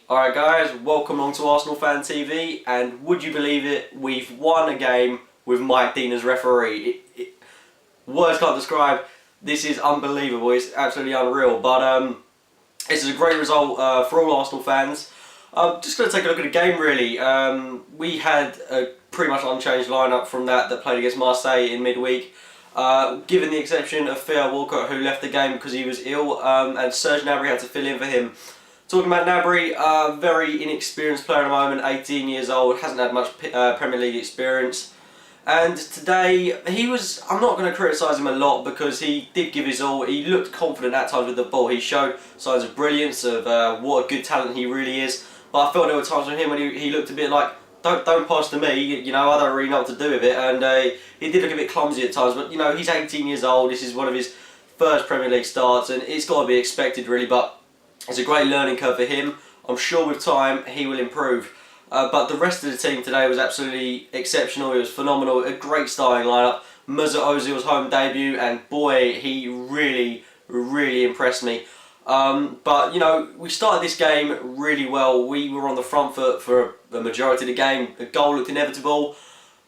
Alright guys, welcome along to Arsenal Fan TV, and would you believe it, we've won a game with Mike Dean as referee. Words can't describe, this is unbelievable, it's absolutely unreal, but this is a great result for all Arsenal fans. I'm just going to take a look at the game really. We had a pretty much unchanged lineup from that played against Marseille in midweek. Given the exception of Theo Walcott, who left the game because he was ill, and Serge Gnabry had to fill in for him. Talking about Gnabry, very inexperienced player at the moment, 18 years old, hasn't had much Premier League experience. And today, I'm not going to criticise him a lot because he did give his all. He looked confident at times with the ball. He showed signs of brilliance, of what a good talent he really is. But I felt there were times with him when he looked a bit like, don't pass to me, you know, I don't really know what to do with it. And he did look a bit clumsy at times, but you know, he's 18 years old, this is one of his first Premier League starts, and it's got to be expected really, but it's a great learning curve for him. I'm sure with time he will improve. But the rest of the team today was absolutely exceptional. It was phenomenal. A great starting lineup. Mesut Ozil's home debut, and boy, he really impressed me. But you know, we started this game really well. We were on the front foot for the majority of the game. The goal looked inevitable.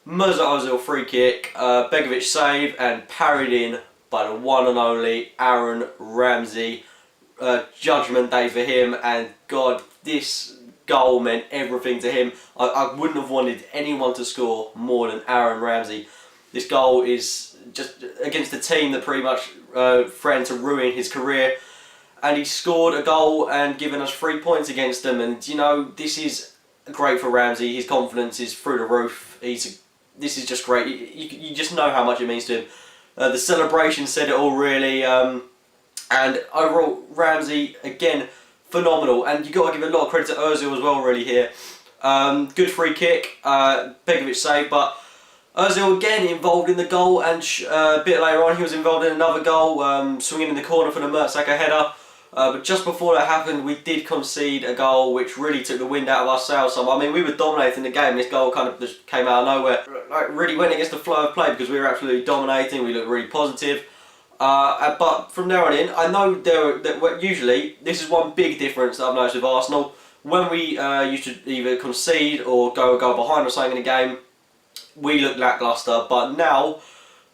Mesut Ozil free kick, Begovic save, and parried in by the one and only Aaron Ramsey. Judgment day for him, and God, this goal meant everything to him. I wouldn't have wanted anyone to score more than Aaron Ramsey. This goal is just against a team that pretty much threatened to ruin his career, and he scored a goal and given us 3 points against them. And you know, this is great for Ramsey. His confidence is through the roof. This is just great. You just know how much it means to him. The celebration said it all really. And overall, Ramsey, again, phenomenal. And you've got to give a lot of credit to Ozil as well, really, here. Good free kick, Begovic save, but Ozil again involved in the goal, and a bit later on he was involved in another goal, swinging in the corner for the Mertesacker header. But just before that happened, we did concede a goal which really took the wind out of our sails. I mean, we were dominating the game. This goal kind of just came out of nowhere. Like, really went against the flow of play because we were absolutely dominating. We looked really positive. But from there on in, I know usually this is one big difference that I've noticed with Arsenal. When we used to either concede or go behind or something in the game, we looked lacklustre. But now,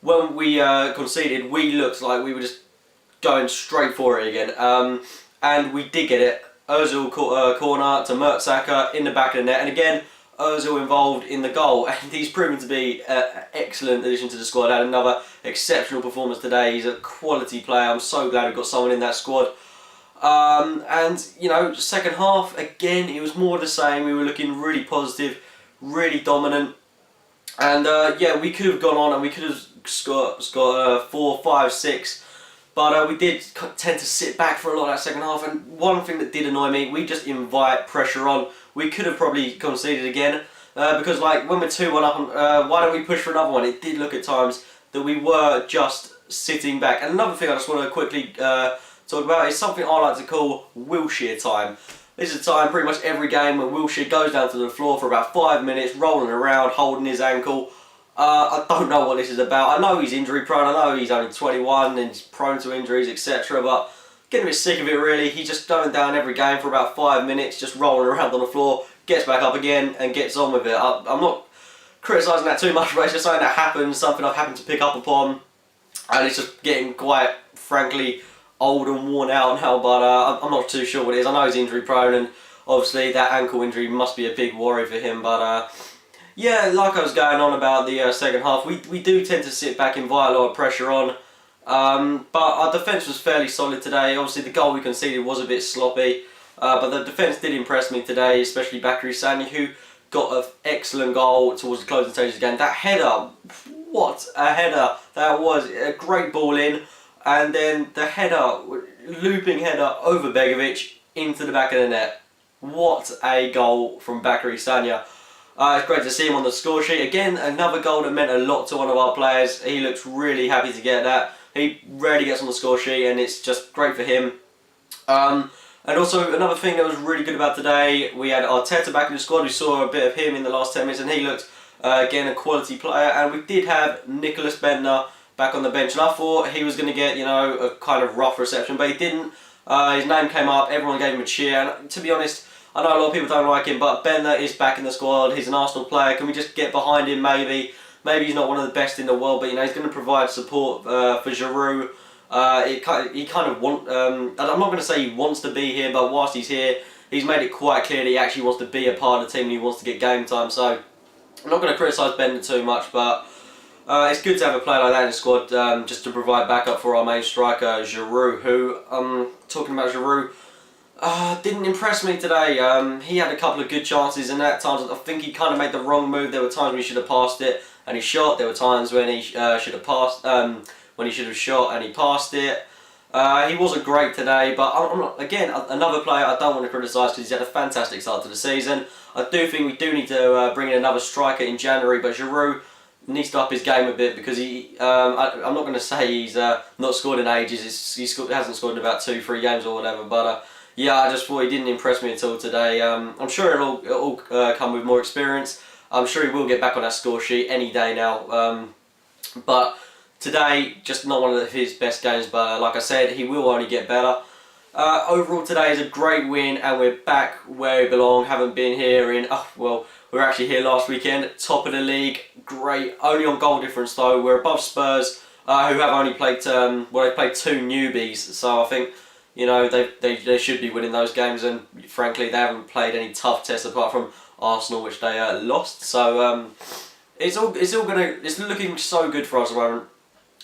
when we conceded, we looked like we were just going straight for it again. And we did get it. Ozil corner to Mertesacker in the back of the net, and again Ozil involved in the goal, and he's proven to be an excellent addition to the squad. Had another exceptional performance today. He's a quality player. I'm so glad we've got someone in that squad. And you know, second half again, it was more of the same. We were looking really positive, really dominant, and yeah, we could have gone on and we could have scored 4, 5, 6. But we did tend to sit back for a lot of that second half, and one thing that did annoy me, we just invite pressure on. We could have probably conceded again, because like when we're 2-1 up, why don't we push for another one? It did look at times that we were just sitting back. And another thing I just want to quickly talk about is something I like to call Wilshere time. This is a time pretty much every game when Wilshere goes down to the floor for about 5 minutes, rolling around, holding his ankle. I don't know what this is about. I know he's injury prone, I know he's only 21 and he's prone to injuries, etc. But getting a bit sick of it really. He's just going down every game for about 5 minutes, just rolling around on the floor, gets back up again and gets on with it. I'm not criticising that too much, but it's just something that happens, something I've happened to pick up upon. And it's just getting quite, frankly, old and worn out now, but I'm not too sure what it is. I know he's injury prone, and obviously that ankle injury must be a big worry for him, but yeah, like I was going on about the second half, we do tend to sit back, invite a lot of pressure on, but our defence was fairly solid today. Obviously the goal we conceded was a bit sloppy, but the defence did impress me today, especially Bakary Sagna, who got an excellent goal towards the closing stages again. That header, what a header that was, a great ball in, and then the header, looping header over Begovic into the back of the net. What a goal from Bakary Sagna. It's great to see him on the score sheet. Again, another goal that meant a lot to one of our players. He looks really happy to get that. He rarely gets on the score sheet, and it's just great for him. And also, another thing that was really good about today, we had Arteta back in the squad. We saw a bit of him in the last 10 minutes, and he looked, again, a quality player. And we did have Nicholas Bendtner back on the bench, and I thought he was going to get, you know, a kind of rough reception, but he didn't. His name came up, everyone gave him a cheer, and to be honest, I know a lot of people don't like him, but Bender is back in the squad. He's an Arsenal player. Can we just get behind him maybe? Maybe he's not one of the best in the world, but you know he's going to provide support for Giroud. He kind of I'm not going to say he wants to be here, but whilst he's here, he's made it quite clear that he actually wants to be a part of the team and he wants to get game time. So I'm not going to criticise Bender too much, but it's good to have a player like that in the squad just to provide backup for our main striker, Giroud, who, talking about Giroud, didn't impress me today. He had a couple of good chances, and at times I think he kind of made the wrong move. There were times when he should have passed it and he shot. There were times when he should have passed, when he should have shot and he passed it. He wasn't great today, but I'm not, again, another player I don't want to criticise because he's had a fantastic start to the season. I do think we do need to bring in another striker in January, but Giroud needs to up his game a bit because I'm not going to say he's not scored in ages. He hasn't scored in about 2-3 games or whatever, but yeah, I just thought he didn't impress me at all today. I'm sure it'll come with more experience. I'm sure he will get back on that score sheet any day now. But today, just not one of his best games, but like I said, he will only get better. Overall, today is a great win, and we're back where we belong. Haven't been here in, well, we were actually here last weekend, top of the league. Great, only on goal difference though. We're above Spurs, who have only played, well, they played 2 newbies, so I think, you know, they should be winning those games, and frankly, they haven't played any tough tests apart from Arsenal, which they lost. So it's looking so good for us at the moment.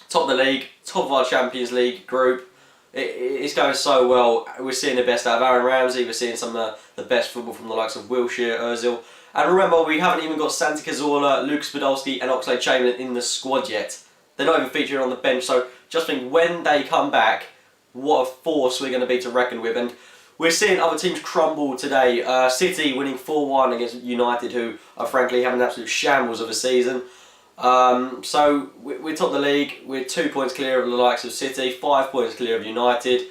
Top of the league, top of our Champions League group. It's going so well. We're seeing the best out of Aaron Ramsey. We're seeing some of the best football from the likes of Wilshere, Ozil. And remember, we haven't even got Santi Cazorla, Lucas Podolski and Oxlade-Chamberlain in the squad yet. They're not even featuring on the bench. So just think, when they come back, what a force we're going to be to reckon with. And we're seeing other teams crumble today. City winning 4-1 against United, who are frankly having an absolute shambles of a season. So we're top of the league. We're 2 points clear of the likes of City, 5 points clear of United.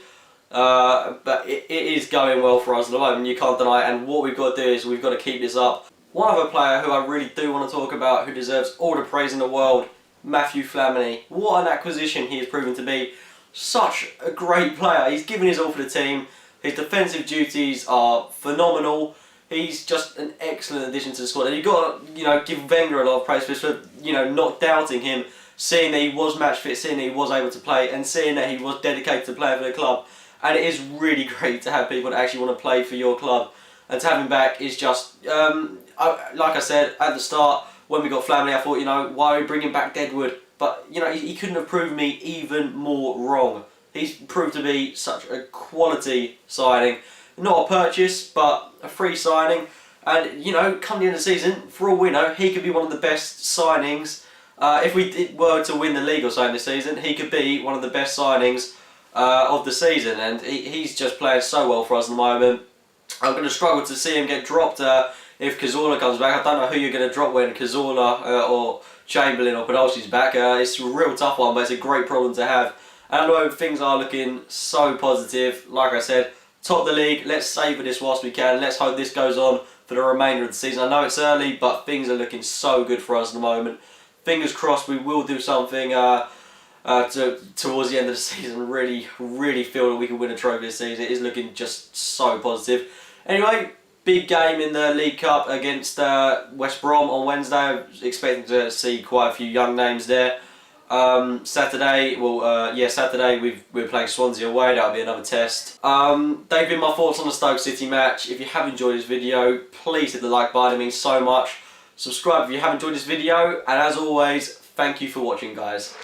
But it is going well for us at the moment, you can't deny it. And what we've got to do is we've got to keep this up. One other player who I really do want to talk about, who deserves all the praise in the world, Matthew Flamini. What an acquisition he has proven to be. Such a great player. He's given his all for the team. His defensive duties are phenomenal. He's just an excellent addition to the squad, and you've got to, you know, give Wenger a lot of praise for, you know, not doubting him, seeing that he was match fit, seeing that he was able to play, and seeing that he was dedicated to playing for the club. And it is really great to have people that actually want to play for your club, and to have him back is just, like I said at the start when we got Flamini, I thought, you know, why are we bringing back Deadwood? But you know, he couldn't have proved me even more wrong. He's proved to be such a quality signing. Not a purchase, but a free signing. And, you know, come the end of the season, for all we know, he could be one of the best signings. If we were to win the league or so this season, he could be one of the best signings of the season. And he's just playing so well for us at the moment. I'm going to struggle to see him get dropped if Cazorla comes back. I don't know who you're going to drop when Cazorla or Chamberlain or Podolski's back. It's a real tough one, but it's a great problem to have. And at the moment, things are looking so positive. Like I said, top of the league, let's savour this whilst we can. Let's hope this goes on for the remainder of the season. I know it's early, but things are looking so good for us at the moment. Fingers crossed we will do something towards the end of the season. Really feel that we can win a trophy this season. It is looking just so positive. Anyway, big game in the League Cup against West Brom on Wednesday. I'm expecting to see quite a few young names there. Saturday, we're playing Swansea away. That'll be another test. They've been my thoughts on the Stoke City match. If you have enjoyed this video, please hit the like button. It means so much. Subscribe if you have enjoyed this video, and as always, thank you for watching, guys.